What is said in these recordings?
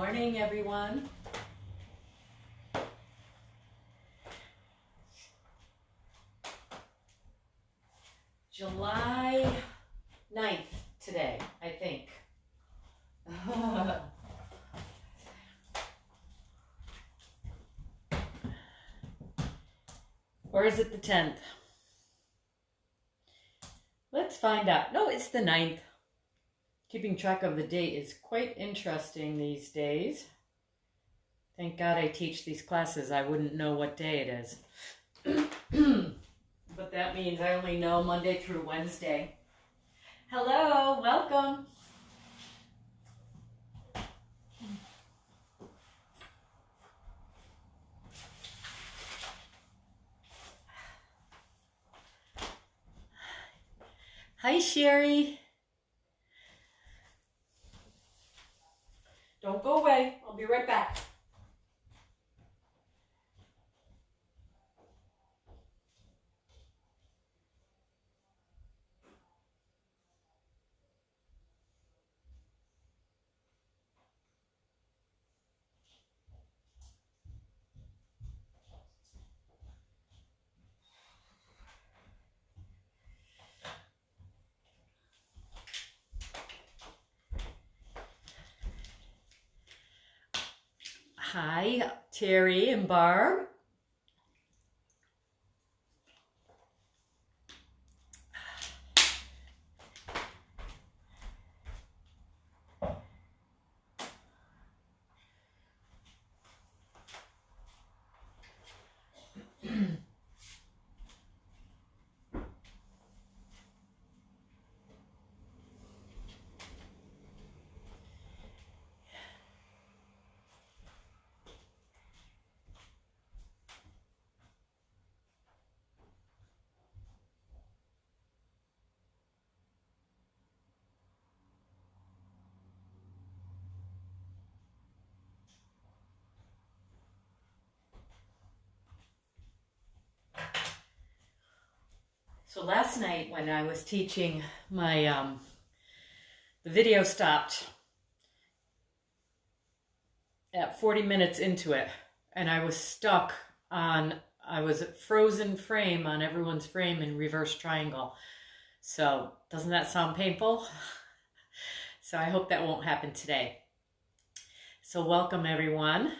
morning, everyone. July 9th today, I think. Or is it the 10th? Let's find out. No, it's the 9th. Keeping track of the date is quite interesting these days. Thank God I teach these classes. I wouldn't know what day it is. But that means I only know Monday through Wednesday. Hello, welcome. Hi, Sherry. Don't go away. I'll be right back. Hi, Terry and Barb. So last night when I was teaching my, the video stopped at 40 minutes into it, and I was stuck on, I was at frozen frame on everyone's frame in reverse triangle. So doesn't that sound painful? So I hope that won't happen today. So welcome everyone.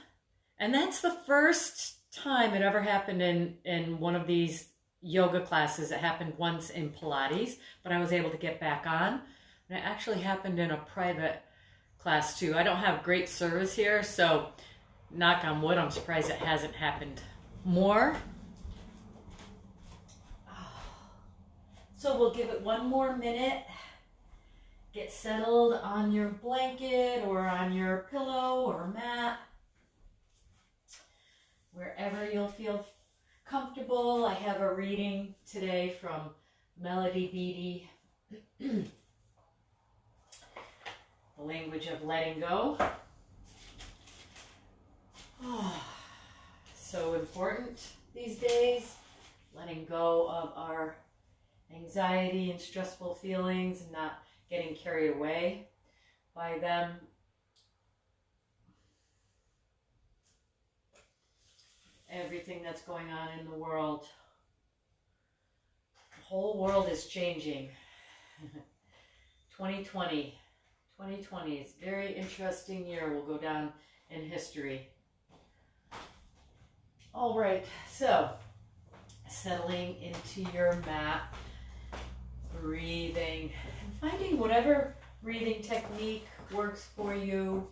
And that's the first time it ever happened in one of these yoga classes. It happened once in Pilates, but I was able to get back on. And it actually happened in a private class too. I don't have great service here, so knock on wood, I'm surprised it hasn't happened more. So we'll give it one more minute. Get settled on your blanket or on your pillow or mat. Wherever you'll feel comfortable. I have a reading today from Melody Beattie, The Language of Letting Go. Oh, so important these days, letting go of our anxiety and stressful feelings and not getting carried away by them. Everything that's going on in the world. The whole world is changing. 2020 is a very interesting year. Will go down in history. All right, so settling into your mat, breathing, and finding whatever breathing technique works for you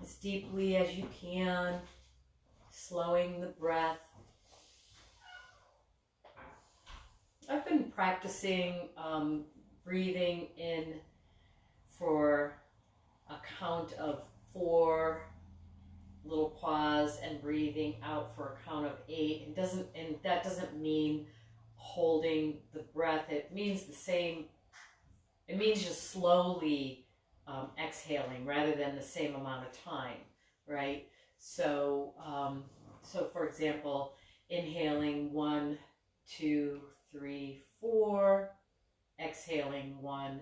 as deeply as you can. Slowing the breath. I've been practicing breathing in for a count of 4, little pause, and breathing out for a count of 8. That doesn't mean holding the breath. It means the same. It means just slowly exhaling rather than the same amount of time, right? So, for example, inhaling 1, 2, 3, 4, exhaling 1,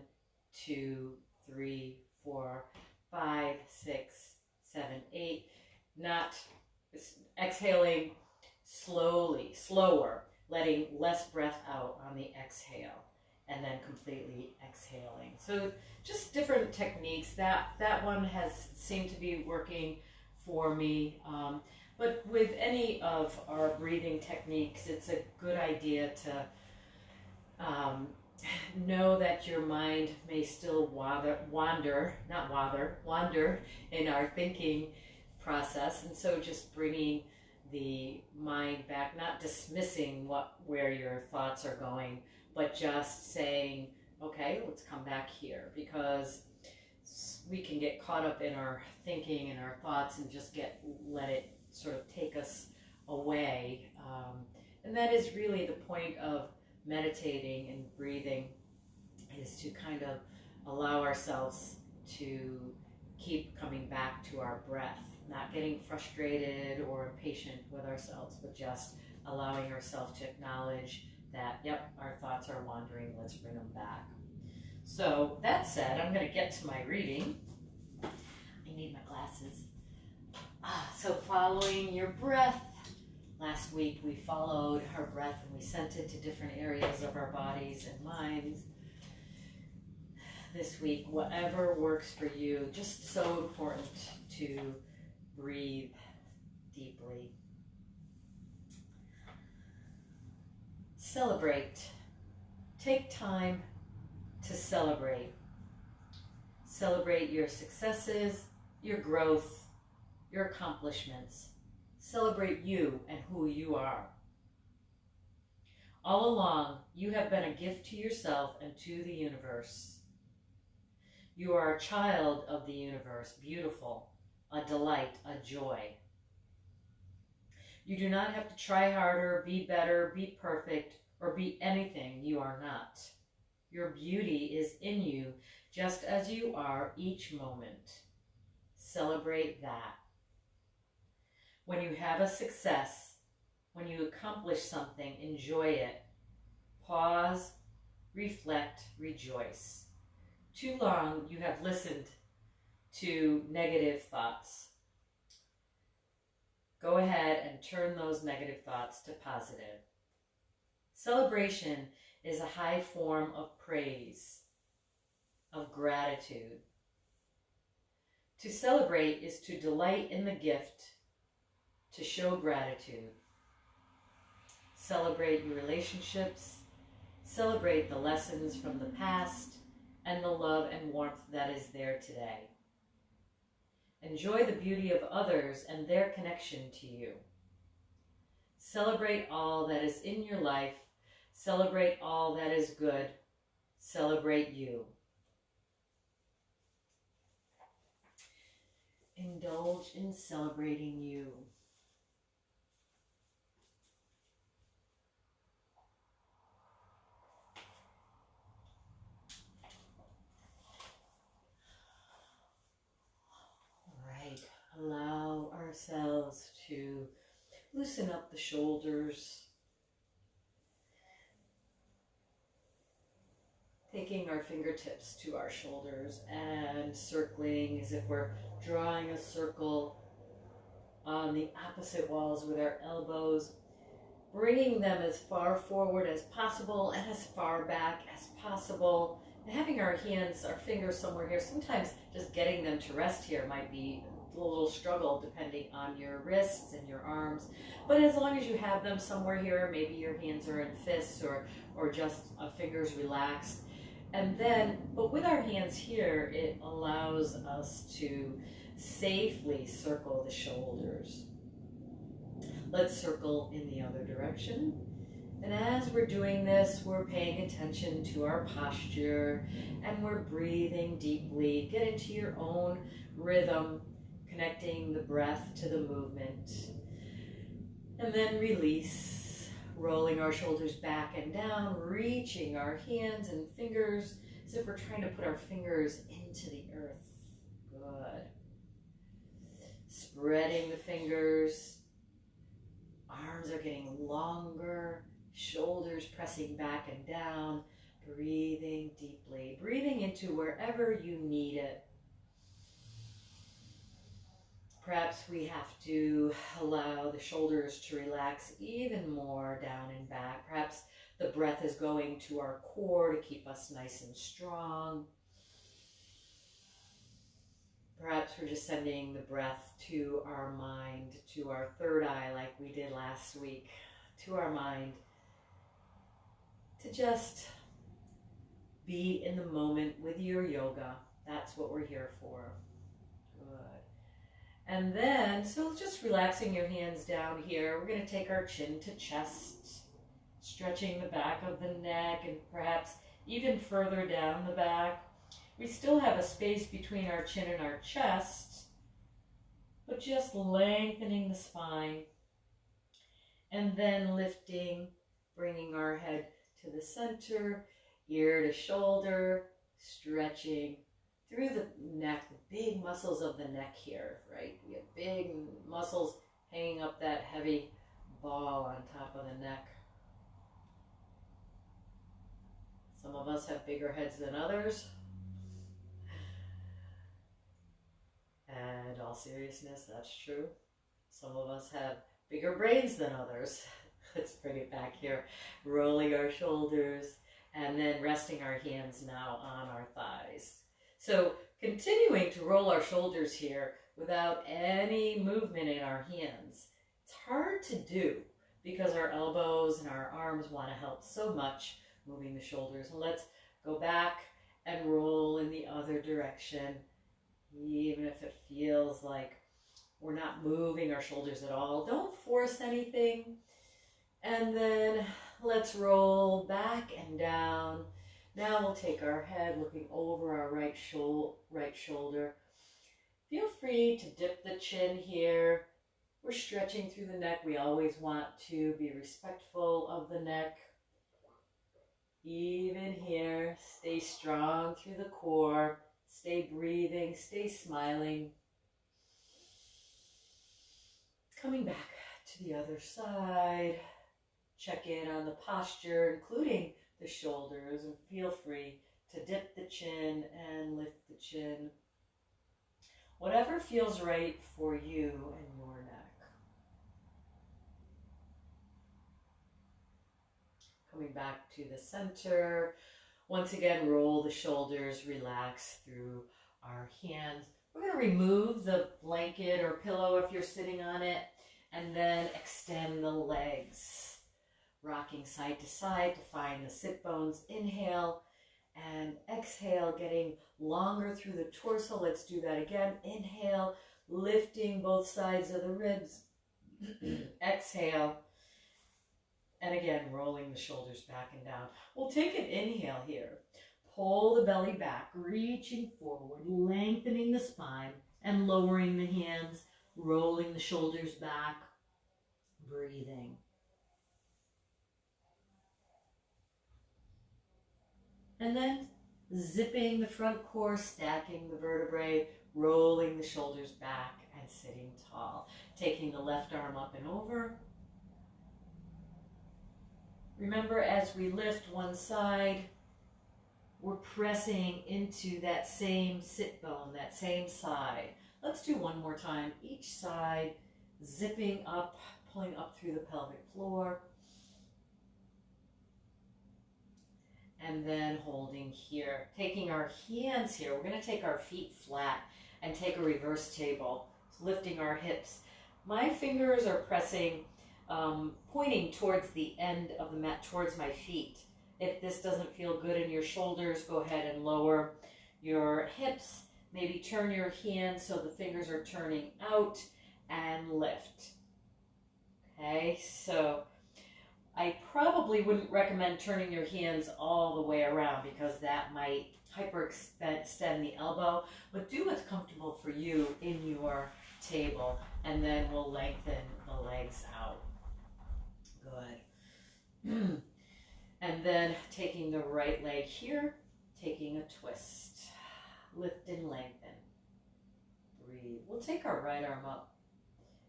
2, 3, 4, 5, 6, 7, 8. Not exhaling slowly, slower, letting less breath out on the exhale, and then completely exhaling. So just different techniques. That one has seemed to be working for me. But with any of our breathing techniques, it's a good idea to know that your mind may still wander in our thinking process. And so just bringing the mind back, not dismissing where your thoughts are going, but just saying, okay, let's come back here, because we can get caught up in our thinking and our thoughts and just let it sort of take us away. And that is really the point of meditating and breathing, is to kind of allow ourselves to keep coming back to our breath, not getting frustrated or impatient with ourselves, but just allowing ourselves to acknowledge that, yep, our thoughts are wandering, let's bring them back. So that said, I'm going to get to my reading. I need my glasses. So following your breath. Last week we followed our breath and we sent it to different areas of our bodies and minds. This week, whatever works for you, just so important to breathe deeply. Celebrate. Take time to celebrate. Celebrate your successes, your growth, your accomplishments. Celebrate you and who you are. All along, you have been a gift to yourself and to the universe. You are a child of the universe, beautiful, a delight, a joy. You do not have to try harder, be better, be perfect, or be anything you are not. Your beauty is in you, just as you are each moment. Celebrate that. When you have a success, when you accomplish something, enjoy it. Pause, reflect, rejoice. Too long you have listened to negative thoughts. Go ahead and turn those negative thoughts to positive. Celebration is a high form of praise, of gratitude. To celebrate is to delight in the gift, to show gratitude. Celebrate your relationships. Celebrate the lessons from the past and the love and warmth that is there today. Enjoy the beauty of others and their connection to you. Celebrate all that is in your life. Celebrate all that is good. Celebrate you. Indulge in celebrating you. Allow ourselves to loosen up the shoulders, taking our fingertips to our shoulders and circling as if we're drawing a circle on the opposite walls with our elbows, bringing them as far forward as possible and as far back as possible, and having our hands, our fingers somewhere here. Sometimes just getting them to rest here might be a little struggle depending on your wrists and your arms, but as long as you have them somewhere here, maybe your hands are in fists or just fingers relaxed. And then, but with our hands here, it allows us to safely circle the shoulders. Let's circle in the other direction. And as we're doing this, we're paying attention to our posture and we're breathing deeply. Get into your own rhythm, connecting the breath to the movement. And then release, rolling our shoulders back and down, reaching our hands and fingers as if we're trying to put our fingers into the earth. Good. Spreading the fingers. Arms are getting longer, shoulders pressing back and down, breathing deeply, breathing into wherever you need it. Perhaps we have to allow the shoulders to relax even more down and back. Perhaps the breath is going to our core to keep us nice and strong. Perhaps we're just sending the breath to our mind, to our third eye like we did last week, to our mind, to just be in the moment with your yoga. That's what we're here for. Good. And then, so just relaxing your hands down here, we're going to take our chin to chest, stretching the back of the neck and perhaps even further down the back. We still have a space between our chin and our chest, but just lengthening the spine. And then lifting, bringing our head to the center, ear to shoulder, stretching through the neck, the big muscles of the neck here, right? We have big muscles hanging up that heavy ball on top of the neck. Some of us have bigger heads than others. And in all seriousness, that's true. Some of us have bigger brains than others. Let's bring it back here. Rolling our shoulders and then resting our hands now on our thighs. So continuing to roll our shoulders here without any movement in our hands. It's hard to do because our elbows and our arms want to help so much moving the shoulders. And let's go back and roll in the other direction. Even if it feels like we're not moving our shoulders at all, don't force anything. And then let's roll back and down. Now we'll take our head looking over our right shoulder. Feel free to dip the chin here. We're stretching through the neck. We always want to be respectful of the neck. Even here, stay strong through the core. Stay breathing, stay smiling. Coming back to the other side. Check in on the posture, including the shoulders, and feel free to dip the chin and lift the chin. Whatever feels right for you and your neck. Coming back to the center. Once again, roll the shoulders, relax through our hands. We're going to remove the blanket or pillow if you're sitting on it, and then extend the legs. Rocking side to side to find the sit bones. Inhale and exhale, getting longer through the torso. Let's do that again. Inhale, lifting both sides of the ribs. Exhale. And again, rolling the shoulders back and down. We'll take an inhale here. Pull the belly back, reaching forward, lengthening the spine, and lowering the hands, rolling the shoulders back, breathing. And then zipping the front core, stacking the vertebrae, rolling the shoulders back, and sitting tall. Taking the left arm up and over. Remember, as we lift one side, we're pressing into that same sit bone, that same side. Let's do one more time. Each side, zipping up, pulling up through the pelvic floor. And then holding here. Taking our hands here, we're going to take our feet flat and take a reverse table, lifting our hips. My fingers are pressing pointing towards the end of the mat, towards my feet. If this doesn't feel good in your shoulders, go ahead and lower your hips. Maybe turn your hands so the fingers are turning out and lift. Okay, so I probably wouldn't recommend turning your hands all the way around because that might hyperextend the elbow, but do what's comfortable for you in your table, and then we'll lengthen the legs out. Good. And then taking the right leg here, taking a twist. Lift and lengthen. Breathe. We'll take our right arm up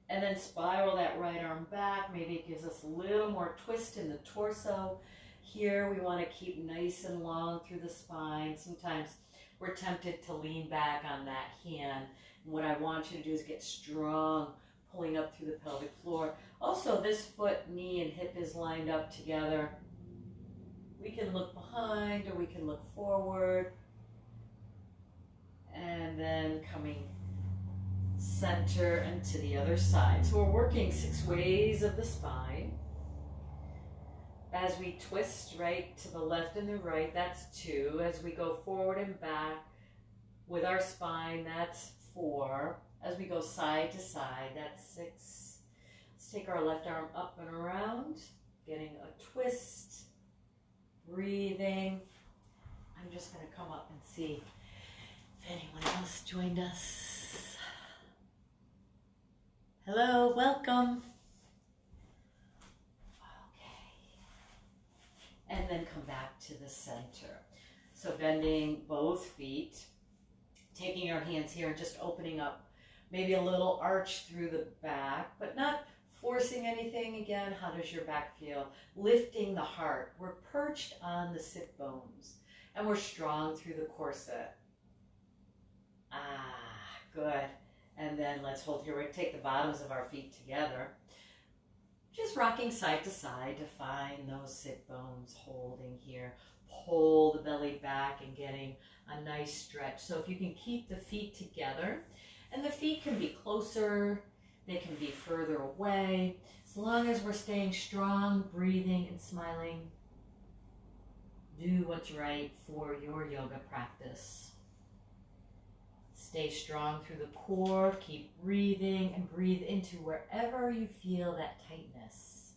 and then spiral that right arm back. Maybe it gives us a little more twist in the torso. Here we want to keep nice and long through the spine. Sometimes we're we're tempted to lean back on that hand. And what I want you to do is get strong, pulling up through the pelvic floor. Also, this foot, knee, and hip is lined up together. We can look behind or we can look forward. And then coming center and to the other side. So we're working 6 ways of the spine. As we twist right to the left and the right, that's 2. As we go forward and back with our spine, that's 4. As we go side to side, that's 6. Let's take our left arm up and around, getting a twist, breathing. I'm just going to come up and see if anyone else joined us. Hello, welcome. And then come back to the center. So bending both feet, taking our hands here and just opening up, maybe a little arch through the back, but not forcing anything. Again, how does your back feel? Lifting the heart. We're perched on the sit bones and we're strong through the corset. Good. And then let's hold here. We take the bottoms of our feet together. Just rocking side to side to find those sit bones, holding here. Pull the belly back and getting a nice stretch. So if you can keep the feet together, and the feet can be closer, they can be further away. As long as we're staying strong, breathing and smiling, do what's right for your yoga practice. Stay strong through the core, keep breathing, and breathe into wherever you feel that tightness.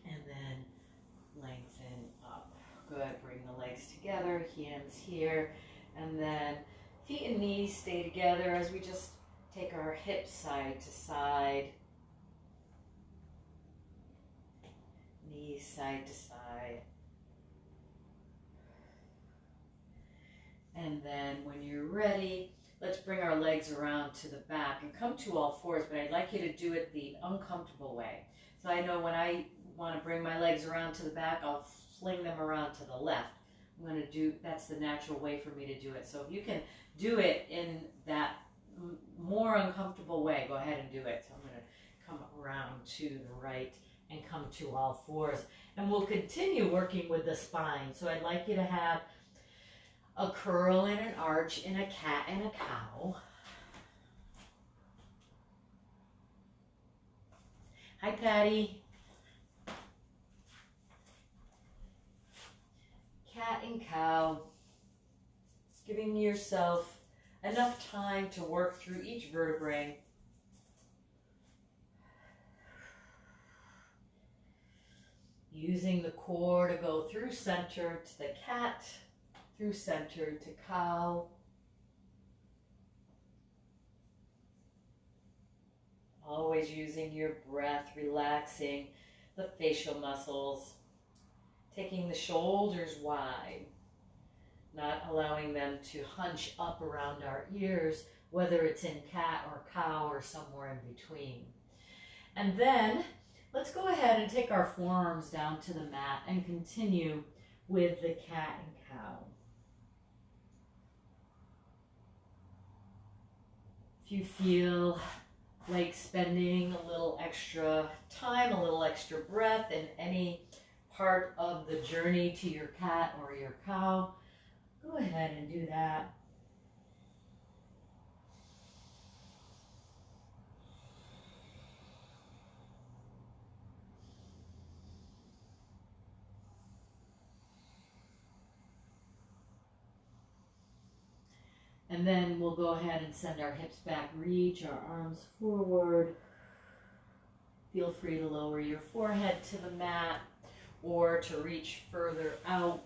And then lengthen up. Good, bring the legs together, hands here, and then feet and knees stay together as we just take our hips side to side. Knees side to side. And then when you're ready, let's bring our legs around to the back and come to all fours, but I'd like you to do it the uncomfortable way. So I know when I want to bring my legs around to the back, I'll fling them around to the left. I'm going to do, that's the natural way for me to do it. So if you can do it in that more uncomfortable way, go ahead and do it. So I'm going to come around to the right and come to all fours. And we'll continue working with the spine. So I'd like you to have a curl and an arch in a cat and a cow. Hi, Patty. Cat and cow. Giving yourself enough time to work through each vertebrae. Using the core to go through center to the cat, through center to cow. Always using your breath, relaxing the facial muscles, taking the shoulders wide, not allowing them to hunch up around our ears, whether it's in cat or cow or somewhere in between. And then let's go ahead and take our forearms down to the mat and continue with the cat and cow. If you feel like spending a little extra time, a little extra breath in any part of the journey to your cat or your cow, go ahead and do that. And then we'll go ahead and send our hips back, reach our arms forward. Feel free to lower your forehead to the mat or to reach further out.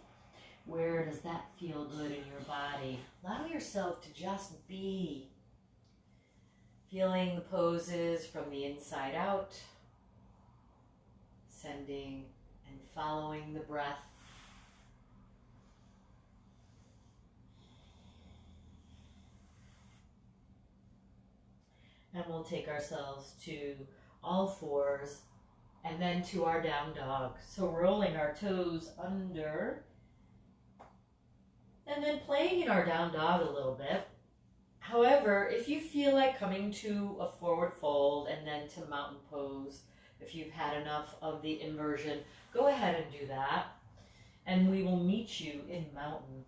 Where does that feel good in your body? Allow yourself to just be. Feeling the poses from the inside out. Sending and following the breath. And we'll take ourselves to all fours and then to our down dog. So rolling our toes under and then playing in our down dog a little bit. However, if you feel like coming to a forward fold and then to mountain pose, if you've had enough of the inversion, go ahead and do that. And we will meet you in mountain.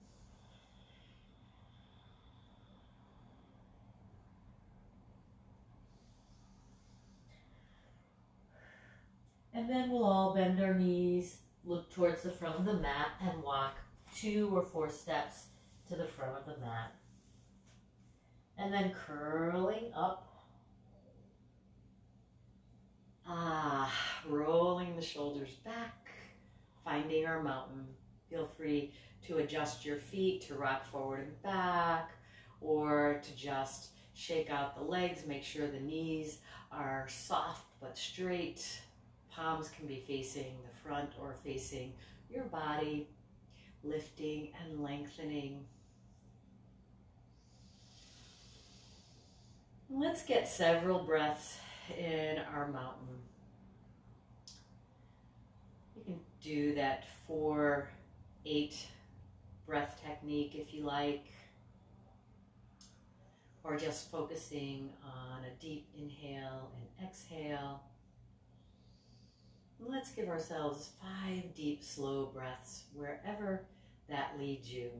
And then we'll all bend our knees, look towards the front of the mat, and walk 2 or 4 steps to the front of the mat. And then curling up. Rolling the shoulders back, finding our mountain. Feel free to adjust your feet to rock forward and back, or to just shake out the legs, make sure the knees are soft but straight. Palms can be facing the front or facing your body, lifting and lengthening. Let's get several breaths in our mountain. You can do that 4-8 breath technique if you like, or just focusing on a deep inhale and exhale. Let's give ourselves 5 deep, slow breaths wherever that leads you.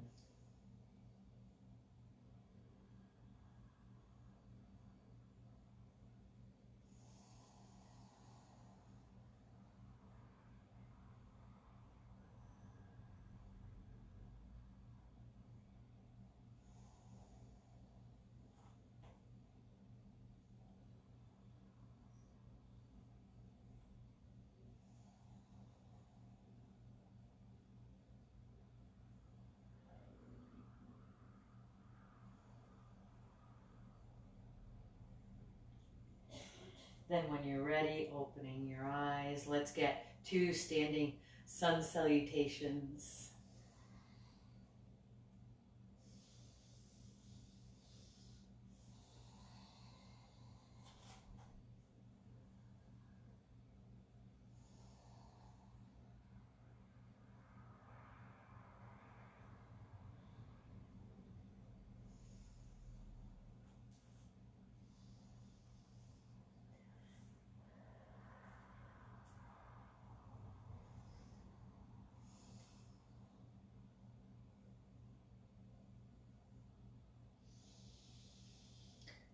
Then when you're ready, opening your eyes, let's get 2 standing sun salutations.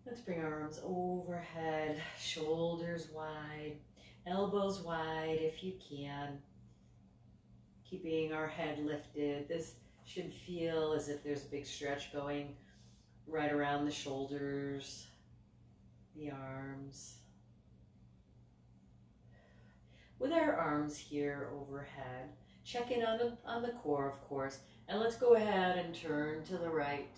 Let's bring our arms overhead, shoulders wide, elbows wide if you can. Keeping our head lifted. This should feel as if there's a big stretch going right around the shoulders, the arms. With our arms here overhead, check in on the core, of course, and let's go ahead and turn to the right.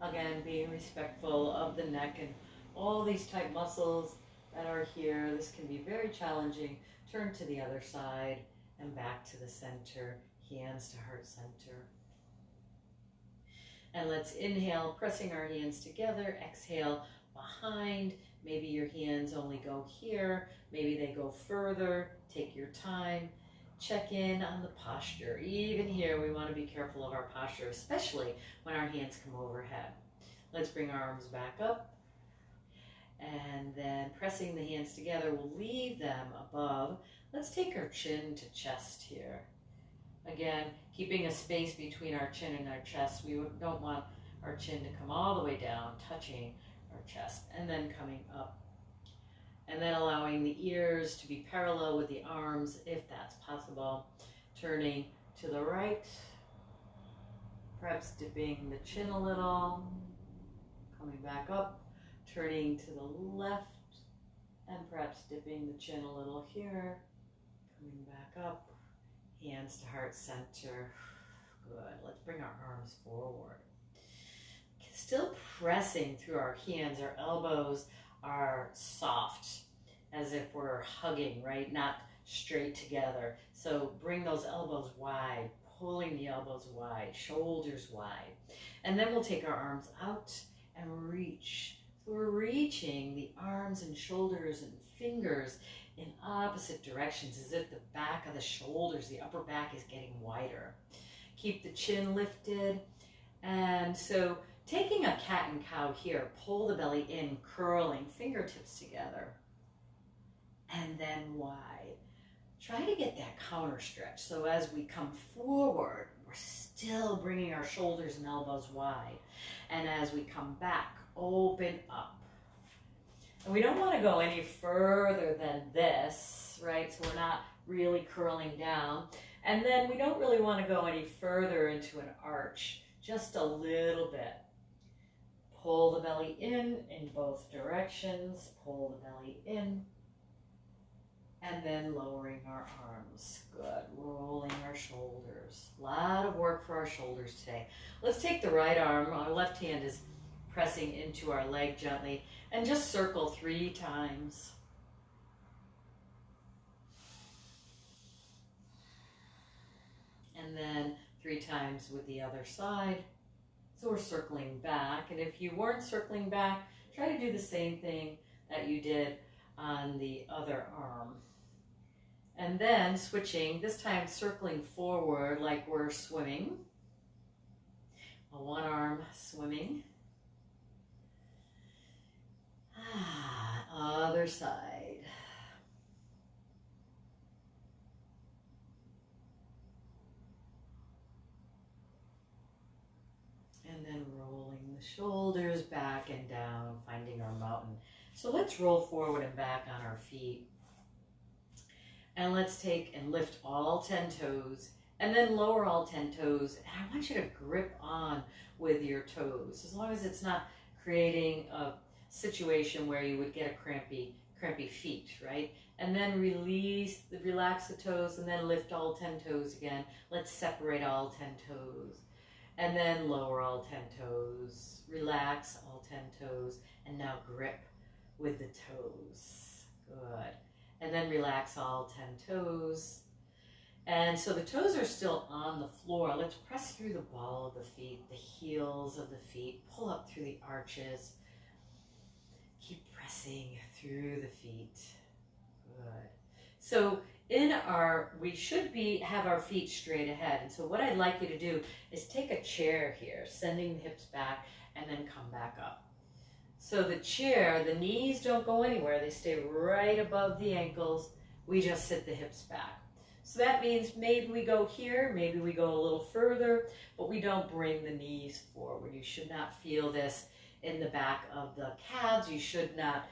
Again, being respectful of the neck and all these tight muscles that are here. This can be very challenging. Turn to the other side and back to the center, hands to heart center. And let's inhale, pressing our hands together. Exhale, behind. Maybe your hands only go here. Maybe they go further. Take your time. Check in on the posture. Even here, we want to be careful of our posture, especially when our hands come overhead. Let's bring our arms back up. And then pressing the hands together, we'll leave them above. Let's take our chin to chest here. Again, keeping a space between our chin and our chest. We don't want our chin to come all the way down, touching our chest, and then coming up. And then allowing the ears to be parallel with the arms, if that's possible. Turning to the right, perhaps dipping the chin a little, coming back up, turning to the left, and perhaps dipping the chin a little here, coming back up, hands to heart center. Good. Let's bring our arms forward. Still pressing through our hands, our elbows are soft, as if we're hugging, right? Not straight together. So bring those elbows wide, pulling the elbows wide, shoulders wide. And then we'll take our arms out and reach. we're reaching the arms and shoulders and fingers in opposite directions, as if the back of the shoulders, the upper back, is getting wider. Keep the chin lifted. And so taking a cat and cow here, pull the belly in, curling, fingertips together, and then wide. Try to get that counter stretch. So as we come forward, we're still bringing our shoulders and elbows wide. And as we come back, open up. And we don't want to go any further than this, right? So we're not really curling down. And then we don't really want to go any further into an arch, just a little bit. Pull the belly in both directions. Pull the belly in. And then lowering our arms. Good. Rolling our shoulders. A lot of work for our shoulders today. Let's take the right arm. Our left hand is pressing into our leg gently. And just circle 3 times. And then 3 times with the other side. So we're circling back. And if you weren't circling back, try to do the same thing that you did on the other arm. And then switching, this time circling forward like we're swimming. One arm swimming. Other side. And then rolling the shoulders back and down, finding our mountain. So let's roll forward and back on our feet. And let's take and lift all 10 toes and then lower all 10 toes. And I want you to grip on with your toes, as long as it's not creating a situation where you would get a crampy feet, right? And then relax the toes and then lift all 10 toes again. Let's separate all 10 toes and then lower all 10 toes. Relax all 10 toes and now grip with the toes. Good. And then relax all 10 toes. And so the toes are still on the floor. Let's press through the ball of the feet, the heels of the feet. Pull up through the arches. Keep pressing through the feet. Good. So we should have our feet straight ahead. And so what I'd like you to do is take a chair here, sending the hips back and then come back up. So the chair, the knees don't go anywhere. They stay right above the ankles. We just sit the hips back. So that means maybe we go here, maybe we go a little further, but we don't bring the knees forward. You should not feel this in the back of the calves. You should not,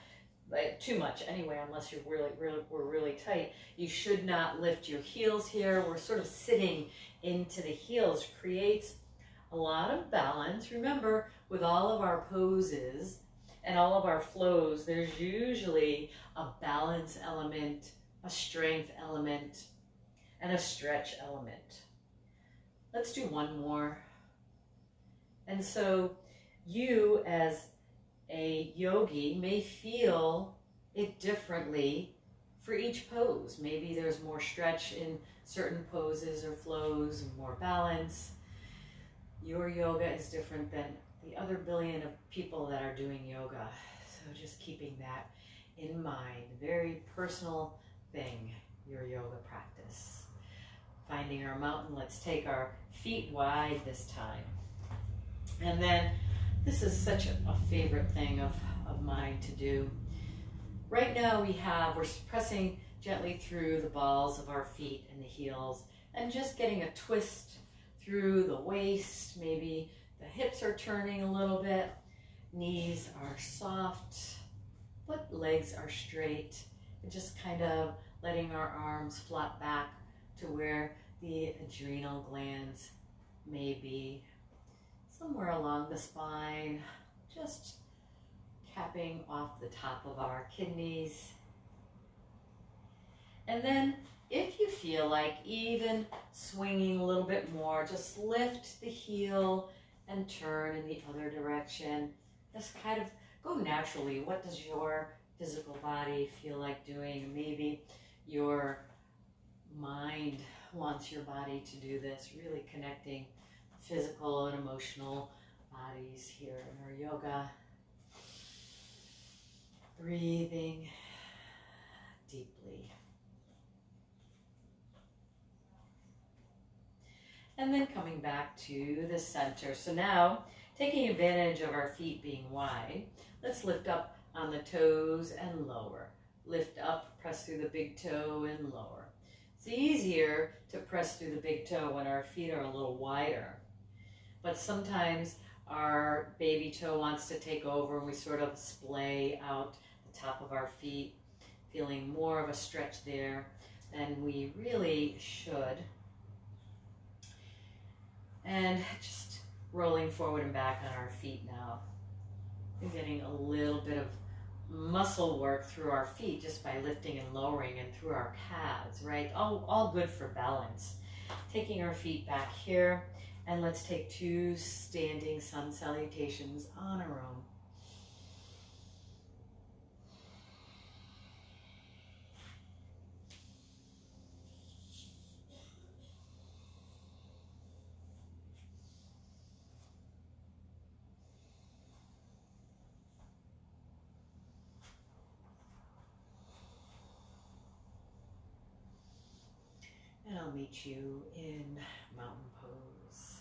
too much anyway, unless you're we're really tight. You should not lift your heels here. We're sort of sitting into the heels. Creates a lot of balance. Remember, with all of our poses and all of our flows, there's usually a balance element, a strength element, and a stretch element. Let's do one more. And so you as a yogi may feel it differently for each pose. Maybe there's more stretch in certain poses or flows and more balance. Your yoga is different than the other billion of people that are doing yoga. So just keeping that in mind. Very personal thing, your yoga practice. Finding our mountain. Let's take our feet wide this time. And then this is such a favorite thing of mine to do. Right now we're pressing gently through the balls of our feet and the heels and just getting a twist through the waist. Maybe the hips are turning a little bit. Knees are soft, but legs are straight. And just kind of letting our arms flop back to where the adrenal glands may be. Somewhere along the spine, just capping off the top of our kidneys. And then if you feel like even swinging a little bit more, just lift the heel and turn in the other direction. Just kind of go naturally. What does your physical body feel like doing? Maybe your mind wants your body to do this, really connecting physical and emotional bodies here in our yoga. Breathing deeply. And then coming back to the center. So now, taking advantage of our feet being wide, let's lift up on the toes and lower. Lift up, press through the big toe and lower. It's easier to press through the big toe when our feet are a little wider. But sometimes our baby toe wants to take over and we sort of splay out the top of our feet, feeling more of a stretch there than we really should. And just rolling forward and back on our feet now. We're getting a little bit of muscle work through our feet just by lifting and lowering and through our calves, right? All good for balance. Taking our feet back here, and let's take 2 standing sun salutations on our own. And I'll meet you in mountain pose.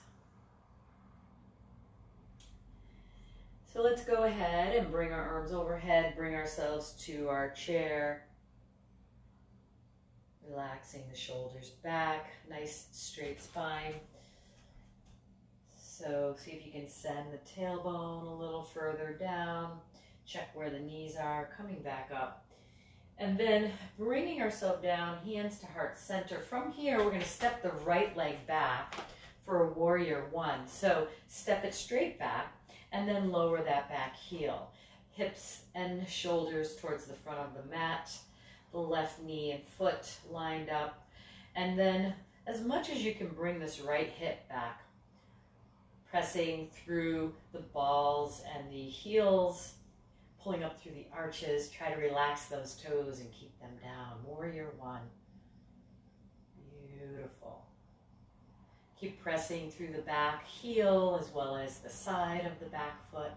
So let's go ahead and bring our arms overhead, bring ourselves to our chair. Relaxing the shoulders back, nice straight spine. So see if you can send the tailbone a little further down. Check where the knees are, coming back up. And then bringing ourselves down, hands to heart center. From here, we're going to step the right leg back for a warrior 1. So step it straight back and then lower that back heel. Hips and shoulders towards the front of the mat. The left knee and foot lined up. And then as much as you can bring this right hip back, pressing through the balls and the heels, pulling up through the arches. Try to relax those toes and keep them down. Warrior 1. Beautiful. Keep pressing through the back heel as well as the side of the back foot.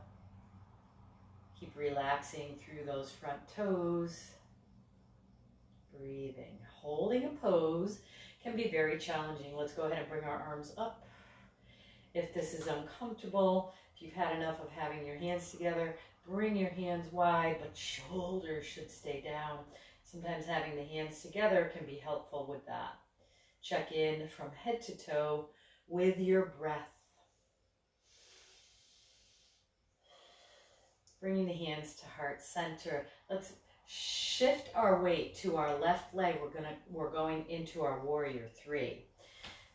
Keep relaxing through those front toes. Breathing. Holding a pose can be very challenging. Let's go ahead and bring our arms up. If this is uncomfortable, if you've had enough of having your hands together, bring your hands wide, but shoulders should stay down. Sometimes having the hands together can be helpful with that. Check in from head to toe with your breath. Bringing the hands to heart center. Let's shift our weight to our left leg. We're going into our warrior 3.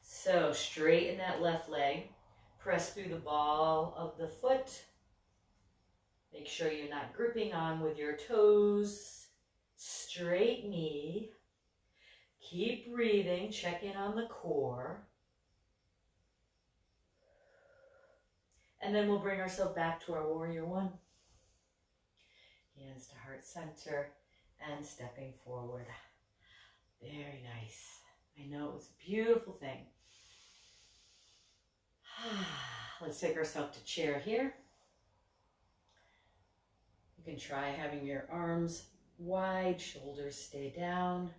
So straighten that left leg. Press through the ball of the foot. Make sure you're not gripping on with your toes. Straight knee. Keep breathing. Check in on the core. And then we'll bring ourselves back to our warrior 1. Hands to heart center and stepping forward. Very nice. I know it was a beautiful thing. Let's take ourselves to chair here. You can try having your arms wide, shoulders stay down.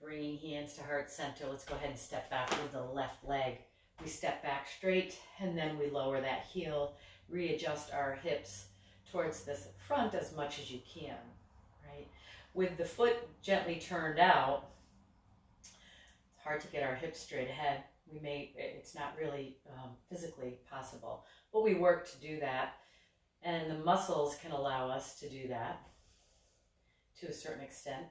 Bringing hands to heart center. Let's go ahead and step back with the left leg. We step back straight and then we lower that heel, readjust our hips towards the front as much as you can, right? With the foot gently turned out, it's hard to get our hips straight ahead. It's not really physically possible, but we work to do that, and the muscles can allow us to do that to a certain extent.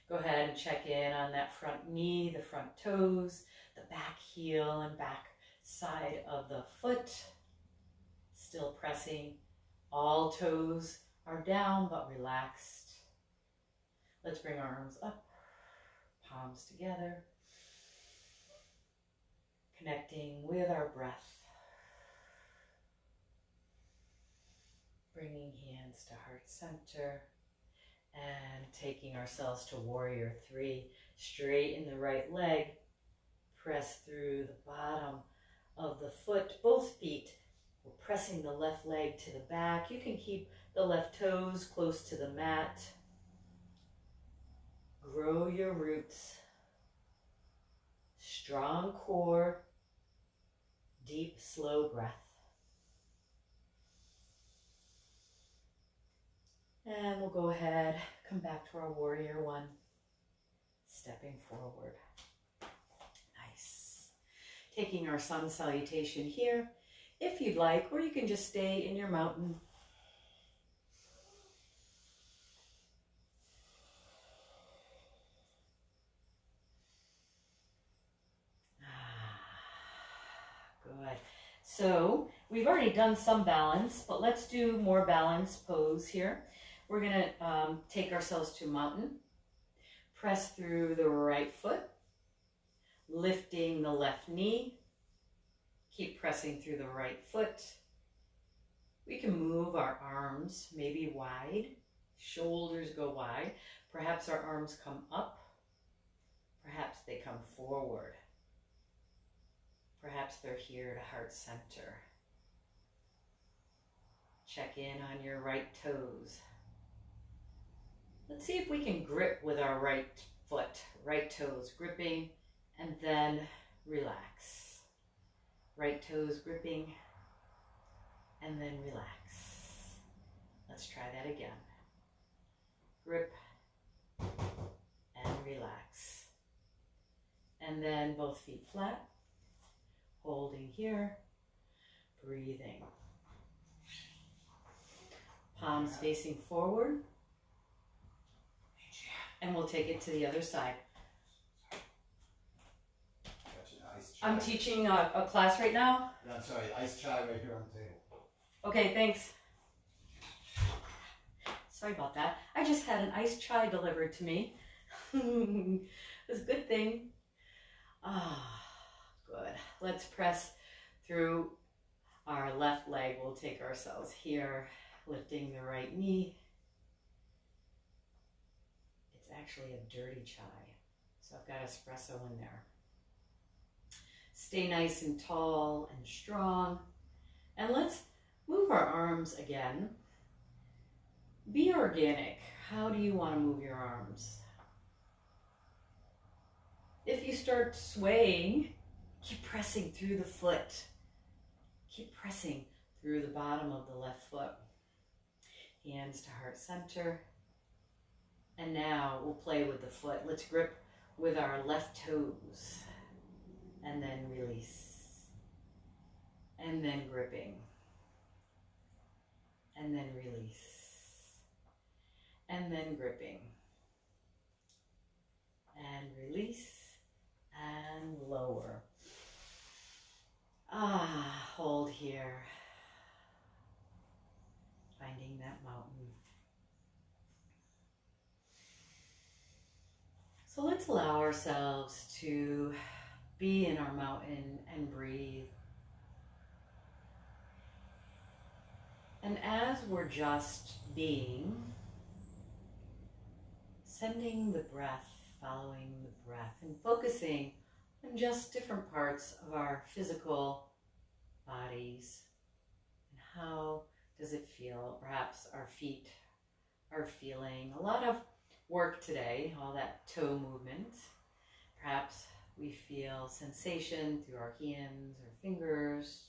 Go ahead and check in on that front knee, the front toes, the back heel and back side of the foot. Still pressing. All toes are down but relaxed. Let's bring our arms up, palms together. Connecting with our breath. Bringing hands to heart center and taking ourselves to warrior 3. Straighten the right leg. Press through the bottom of the foot, both feet We're pressing the left leg to the back. You can keep the left toes close to the mat. Grow your roots. Strong core. Deep, slow breath. And we'll go ahead, come back to our warrior one. Stepping forward. Nice. Taking our sun salutation here, if you'd like, or you can just stay in your mountain. Good. So we've already done some balance, but let's do more balance pose here. We're gonna take ourselves to a mountain, press through the right foot, lifting the left knee, keep pressing through the right foot. We can move our arms maybe wide, shoulders go wide. Perhaps our arms come up, perhaps they come forward. Perhaps they're here to heart center. Check in on your right toes. Let's see if we can grip with our right foot, right toes gripping, and then relax. Right toes gripping, and then relax. Let's try that again. Grip and relax. And then both feet flat, holding here, breathing. Palms facing forward. And we'll take it to the other side. I'm teaching a class right now. No, sorry, iced chai right here on the table. Okay, thanks. Sorry about that. I just had an iced chai delivered to me. It was a good thing. Good. Let's press through our left leg. We'll take ourselves here, lifting the right knee. It's actually a dirty chai, so I've got espresso in there. Stay nice and tall and strong. And let's move our arms again. Be organic. How do you want to move your arms? If you start swaying, keep pressing through the foot. Keep pressing through the bottom of the left foot. Hands to heart center. And now we'll play with the foot. Let's grip with our left toes. And then release. And then gripping. And then release. And then gripping. And release. And lower. Hold here. Finding that mountain. So let's allow ourselves to be in our mountain and breathe. And as we're just being, sending the breath, following the breath, and focusing on just different parts of our physical bodies. And how does it feel? Perhaps our feet are feeling a lot of work today, all that toe movement. Perhaps we feel sensation through our hands or fingers.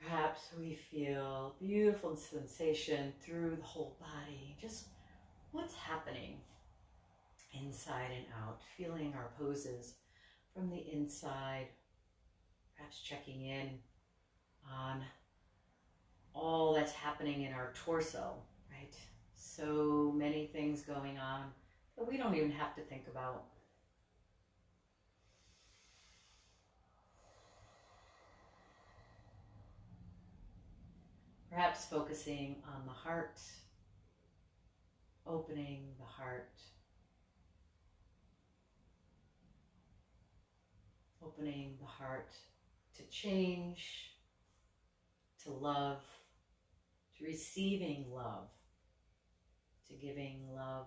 Perhaps we feel beautiful sensation through the whole body. Just what's happening inside and out, feeling our poses from the inside, perhaps checking in on all that's happening in our torso, right? So many things going on that we don't even have to think about. Perhaps focusing on the heart, opening the heart, opening the heart to change, to love, to receiving love, to giving love.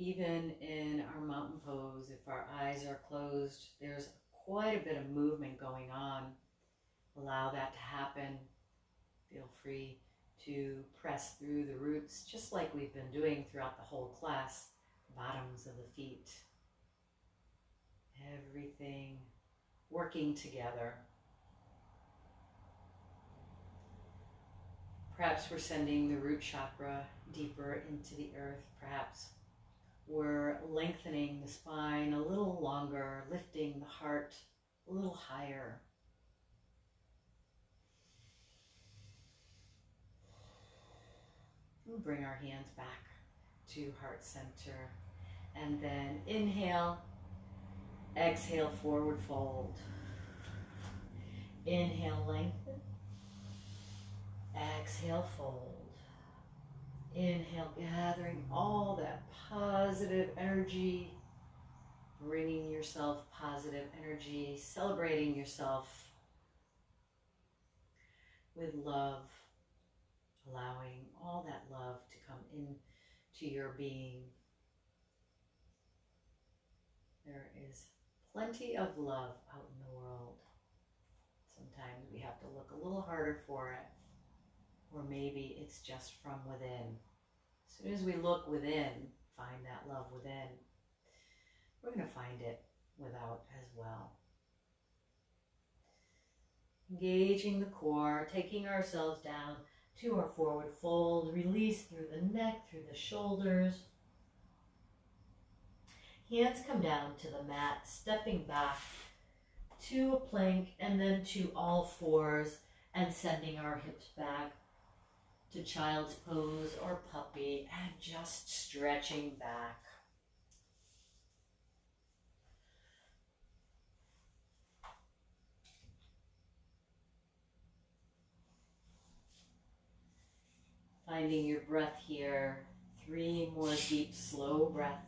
Even in our mountain pose, if our eyes are closed, there's quite a bit of movement going on. Allow that to happen. Feel free to press through the roots, just like we've been doing throughout the whole class, bottoms of the feet. Everything working together. Perhaps we're sending the root chakra deeper into the earth. Perhaps we're lengthening the spine a little longer, lifting the heart a little higher. We'll bring our hands back to heart center. And then inhale, exhale, forward fold. Inhale, lengthen. Exhale, fold. Inhale, gathering all that positive energy, bringing yourself positive energy, celebrating yourself with love, allowing all that love to come into your being. There is plenty of love out in the world. Sometimes we have to look a little harder for it. Or maybe it's just from within. As soon as we look within, find that love within, we're going to find it without as well. Engaging the core, taking ourselves down to our forward fold, release through the neck, through the shoulders. Hands come down to the mat, stepping back to a plank and then to all fours and sending our hips back to child's pose or puppy and just stretching back. Finding your breath here. 3 more deep, slow breaths.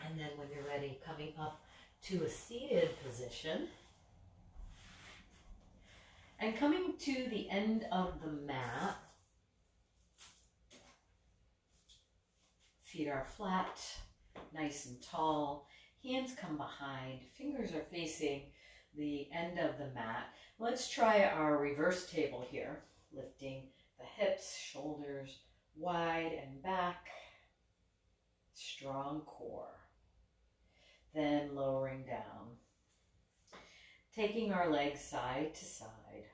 And then when you're ready, coming up to a seated position. And coming to the end of the mat. Feet are flat, nice and tall. Hands come behind. Fingers are facing the end of the mat. Let's try our reverse table here. Lifting the hips, shoulders wide and back. Strong core. Then lowering down. Taking our legs side to side.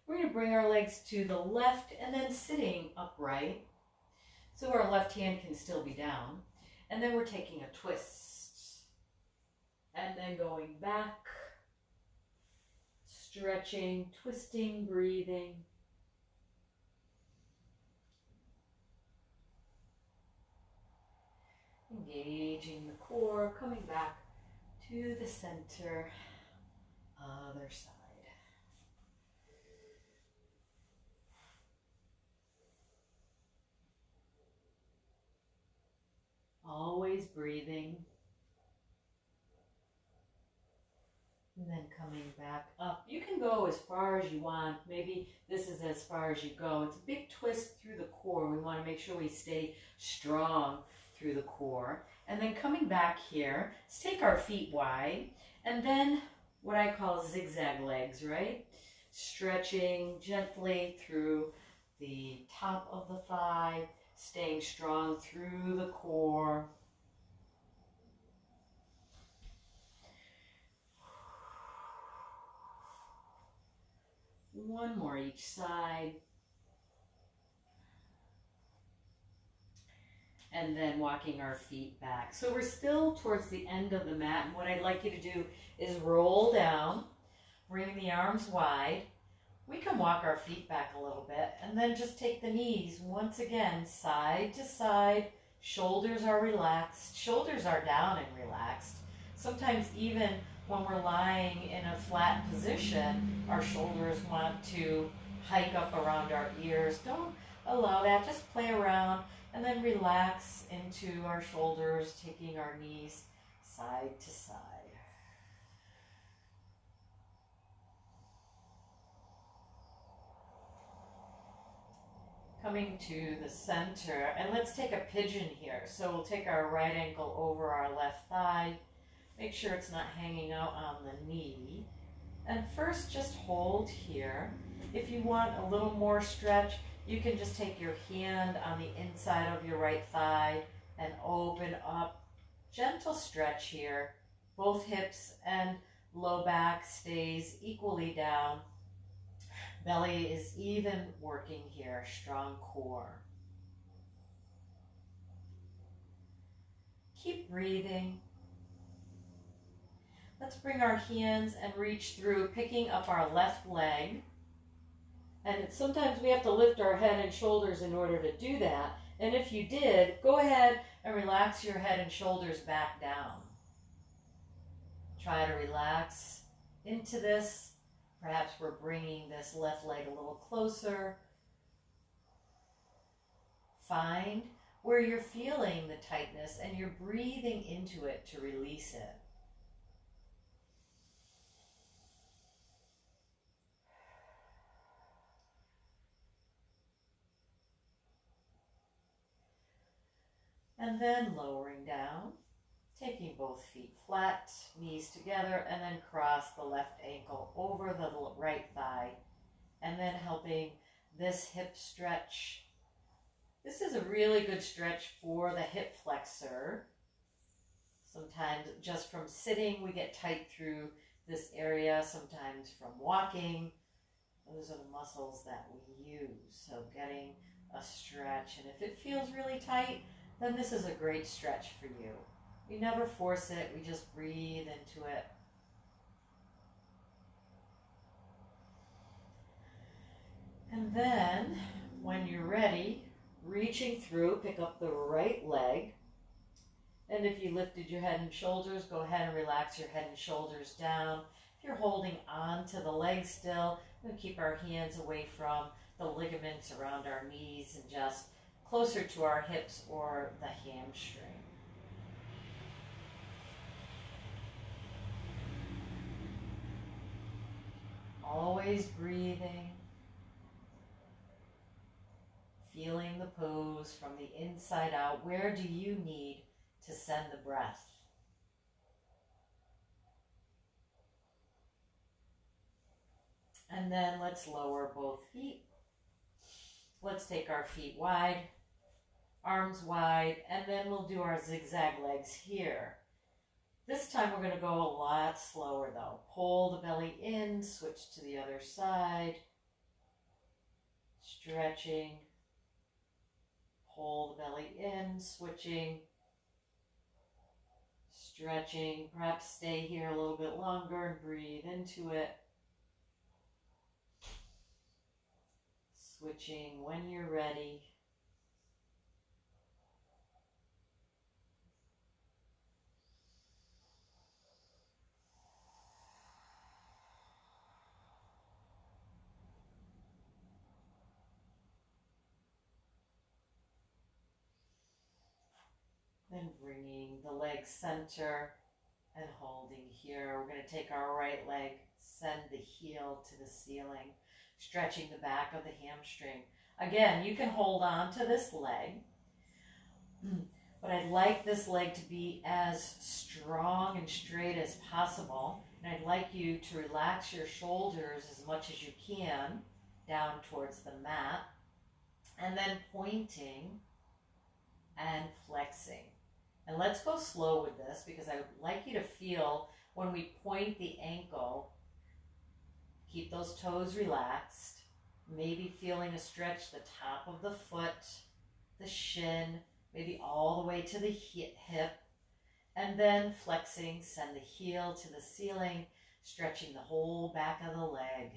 We're going to bring our legs to the left and then sitting upright. So our left hand can still be down. And then we're taking a twist. And then going back. Stretching, twisting, breathing. Engaging the core, coming back to the center, other side. Always breathing. And then coming back up. You can go as far as you want. Maybe this is as far as you go. It's a big twist through the core. We want to make sure we stay strong through the core. And then coming back here, let's take our feet wide. And then what I call zigzag legs, right? Stretching gently through the top of the thigh, staying strong through the core. One more each side. And then walking our feet back. So we're still towards the end of the mat. And what I'd like you to do is roll down, bring the arms wide. We can walk our feet back a little bit and then just take the knees once again, side to side. Shoulders are relaxed. Shoulders are down and relaxed. Sometimes even when we're lying in a flat position, our shoulders want to hike up around our ears. Don't allow that. Just play around and then relax into our shoulders, taking our knees side to side. Coming to the center, and let's take a pigeon here. So we'll take our right ankle over our left thigh. Make sure it's not hanging out on the knee. And first just hold here. If you want a little more stretch, you can just take your hand on the inside of your right thigh and open up. Gentle stretch here. Both hips and low back stays equally down. Belly is even working here, strong core. Keep breathing. Let's bring our hands and reach through, picking up our left leg. And sometimes we have to lift our head and shoulders in order to do that. And if you did, go ahead and relax your head and shoulders back down. Try to relax into this. Perhaps we're bringing this left leg a little closer. Find where you're feeling the tightness and you're breathing into it to release it. And then lowering down, taking both feet flat, knees together, and then cross the left ankle over the right thigh, and then helping this hip stretch. This is a really good stretch for the hip flexor. Sometimes just from sitting we get tight through this area, sometimes from walking. Those are the muscles that we use. So getting a stretch, and if it feels really tight, then this is a great stretch for you. We never force it, we just breathe into it. And then, when you're ready, reaching through, pick up the right leg. And if you lifted your head and shoulders, go ahead and relax your head and shoulders down. If you're holding on to the leg still, we'll keep our hands away from the ligaments around our knees and just closer to our hips or the hamstring. Always breathing, feeling the pose from the inside out. Where do you need to send the breath? And then let's lower both feet. Let's take our feet wide, arms wide, and then we'll do our zigzag legs here. This time we're going to go a lot slower though. Pull the belly in, switch to the other side, stretching, pull the belly in, switching, stretching, perhaps stay here a little bit longer and breathe into it. Switching when you're ready. Then bringing the leg center and holding here. We're going to take our right leg, send the heel to the ceiling, stretching the back of the hamstring. Again, you can hold on to this leg, but I'd like this leg to be as strong and straight as possible. And I'd like you to relax your shoulders as much as you can down towards the mat, and then pointing and flexing. And let's go slow with this because I would like you to feel when we point the ankle, keep those toes relaxed, maybe feeling a stretch the top of the foot, the shin, maybe all the way to the hip, and then flexing, send the heel to the ceiling, stretching the whole back of the leg.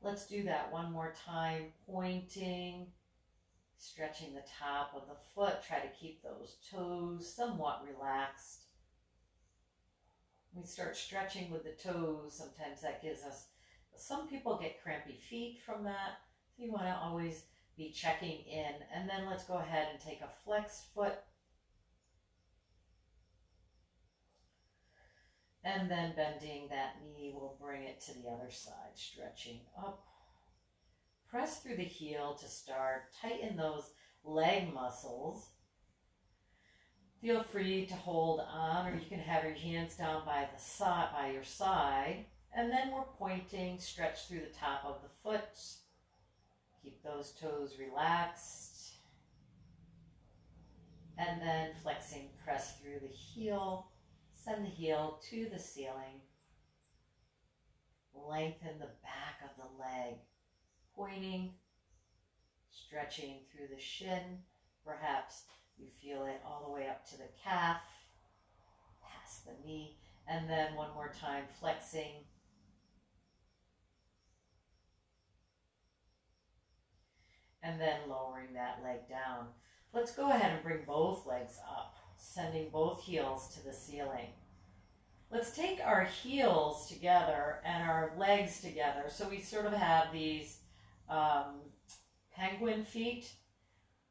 Let's do that one more time, pointing, Stretching the top of the foot, try to keep those toes somewhat relaxed. We start stretching with the toes. Sometimes that gives us, some people get crampy feet from that. So you want to always be checking in. And then let's go ahead and take a flexed foot. And then bending that knee, we'll bring it to the other side, stretching up. Press through the heel to start. Tighten those leg muscles. Feel free to hold on, or you can have your hands down by the side, by your side. And then we're pointing, stretch through the top of the foot. Keep those toes relaxed. And then flexing, press through the heel. Send the heel to the ceiling. Lengthen the back of the leg. Pointing, stretching through the shin. Perhaps you feel it all the way up to the calf, past the knee. And then one more time, flexing. And then lowering that leg down. Let's go ahead and bring both legs up, sending both heels to the ceiling. Let's take our heels together and our legs together. So we sort of have these penguin feet.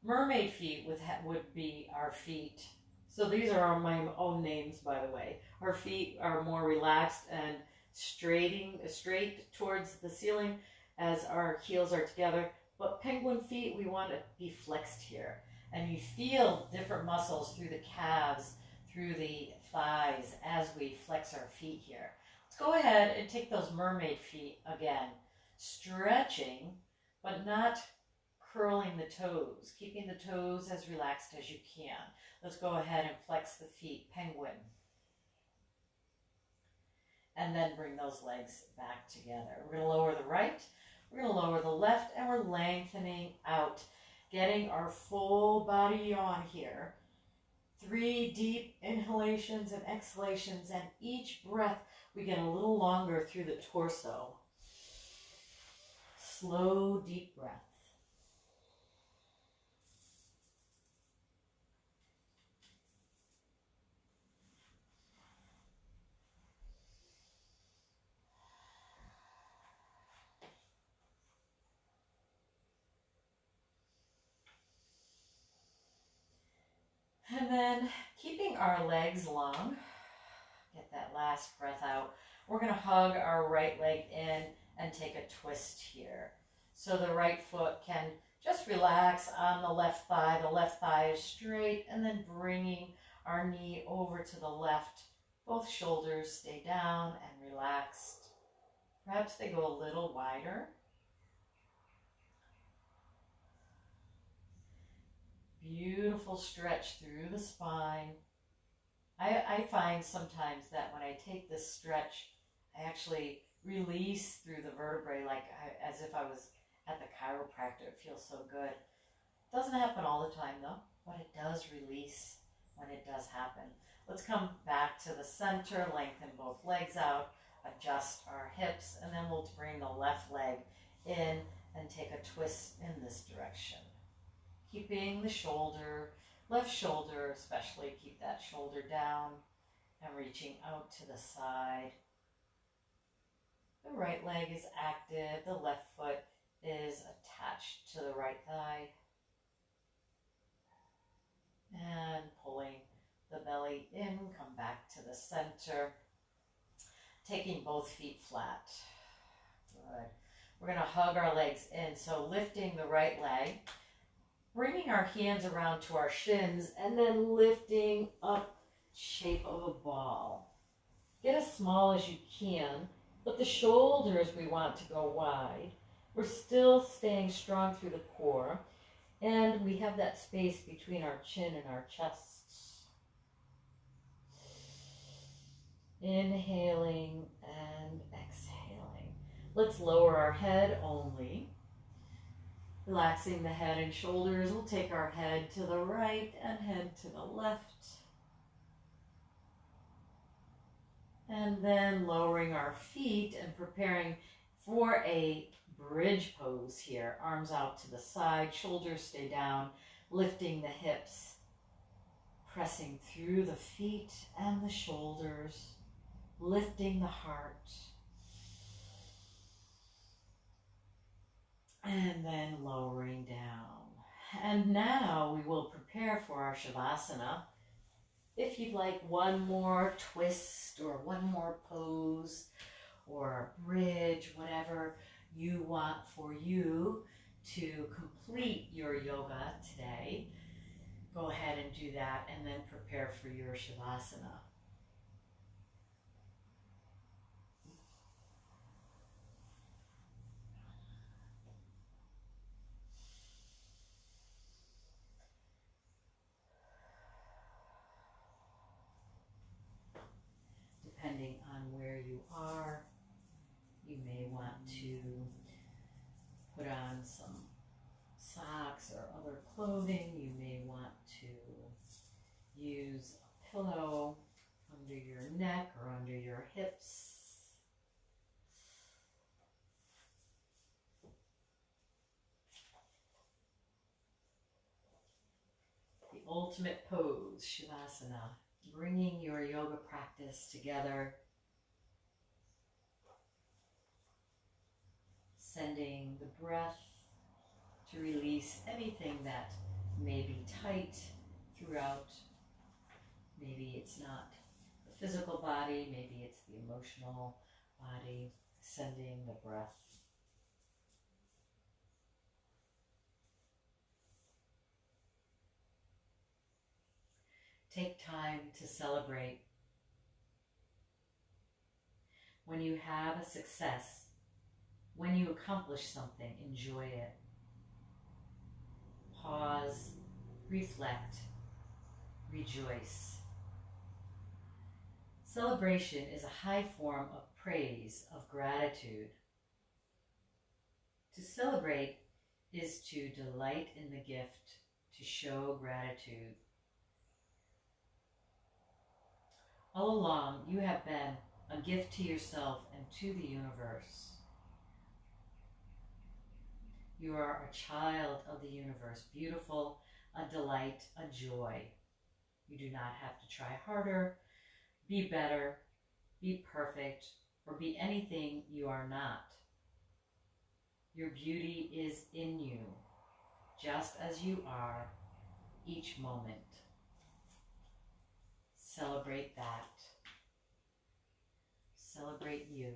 Mermaid feet would be our feet. So these are my own names, by the way. Our feet are more relaxed and straight towards the ceiling as our heels are together. But penguin feet, we want to be flexed here. And you feel different muscles through the calves, through the thighs as we flex our feet here. Let's go ahead and take those mermaid feet again. Stretching, but not curling the toes. Keeping the toes as relaxed as you can. Let's go ahead and flex the feet, penguin. And then bring those legs back together. We're going to lower the right. We're going to lower the left, and we're lengthening out, getting our full body yawn here. 3 deep inhalations and exhalations, and each breath we get a little longer through the torso. Slow, deep breath. And then keeping our legs long, get that last breath out. We're going to hug our right leg in and take a twist here. So the right foot can just relax on the left thigh. The left thigh is straight, and then bringing our knee over to the left. Both shoulders stay down and relaxed. Perhaps they go a little wider. Beautiful stretch through the spine. I find sometimes that when I take this stretch, I actually release through the vertebrae as if I was at the chiropractor. It feels so good. It doesn't happen all the time though, but it does release when it does happen. Let's come back to the center, lengthen both legs out, adjust our hips, and then we'll bring the left leg in and take a twist in this direction. Keeping the shoulder, left shoulder especially, keep that shoulder down and reaching out to the side. The right leg is active, the left foot is attached to the right thigh. And pulling the belly in, come back to the center. Taking both feet flat. Good. We're going to hug our legs in, so lifting the right leg. Bringing our hands around to our shins and then lifting up, shape of a ball. Get as small as you can, but the shoulders we want to go wide. We're still staying strong through the core, and we have that space between our chin and our chest. Inhaling and exhaling. Let's lower our head only. Relaxing the head and shoulders, we'll take our head to the right and head to the left. And then lowering our feet and preparing for a bridge pose here. Arms out to the side, shoulders stay down, lifting the hips, pressing through the feet and the shoulders, lifting the heart, and then lowering down. And now we will prepare for our Shavasana. If you'd like one more twist or one more pose or a bridge, whatever you want for you to complete your yoga today, go ahead and do that and then prepare for your Shavasana. Depending on where you are, you may want to put on some socks or other clothing. You may want to use a pillow under your neck or under your hips. The ultimate pose, Shavasana, bringing your yoga practice together, sending the breath to release anything that may be tight throughout. Maybe it's not the physical body, maybe it's the emotional body, sending the breath. Take time to celebrate. When you have a success, when you accomplish something, enjoy it. Pause, reflect, rejoice. Celebration is a high form of praise, of gratitude. To celebrate is to delight in the gift, to show gratitude. All along, you have been a gift to yourself and to the universe. You are a child of the universe, beautiful, a delight, a joy. You do not have to try harder, be better, be perfect, or be anything you are not. Your beauty is in you, just as you are, each moment. Celebrate that. Celebrate you.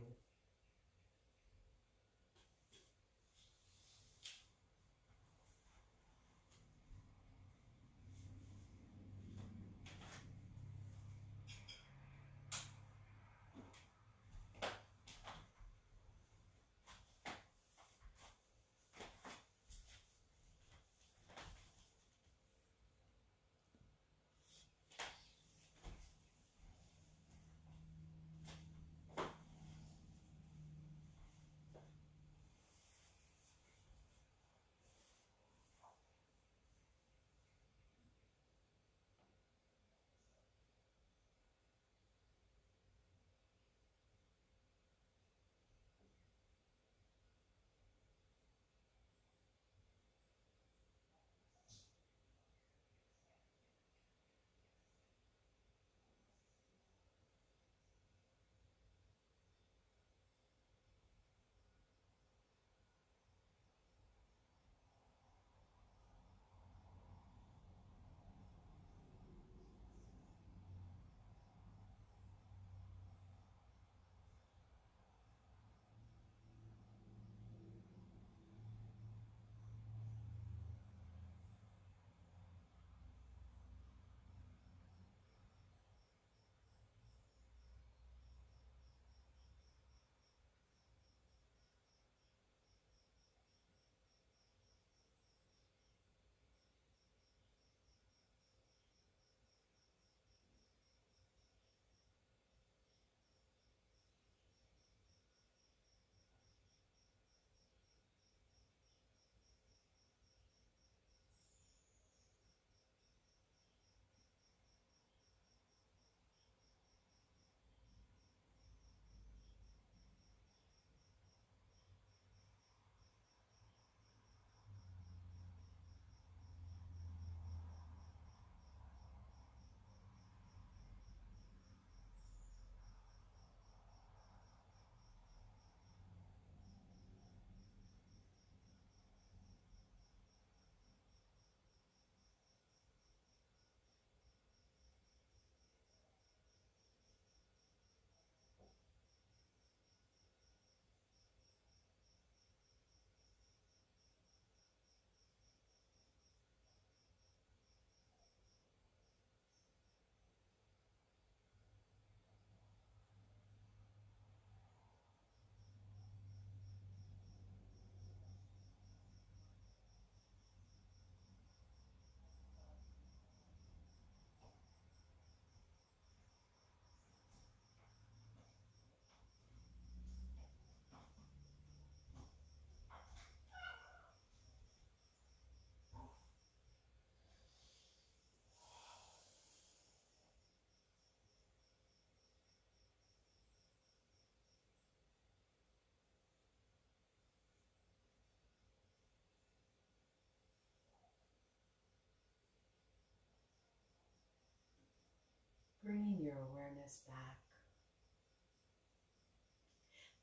bringing your awareness back.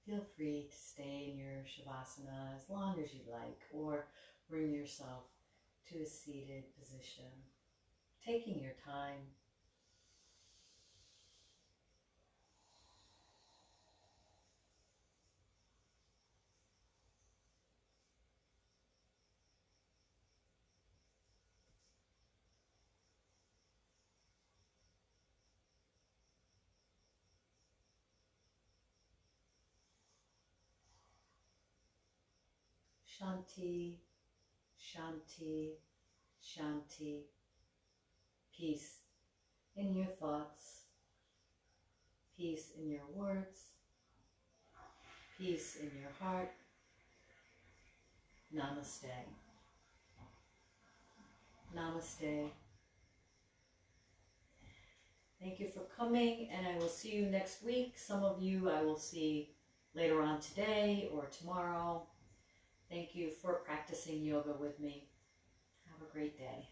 Feel free to stay in your Shavasana as long as you like, or bring yourself to a seated position, taking your time. Shanti, Shanti, Shanti. Peace in your thoughts, peace in your words, peace in your heart. Namaste. Namaste. Thank you for coming, and I will see you next week. Some of you I will see later on today or tomorrow. Thank you for practicing yoga with me. Have a great day.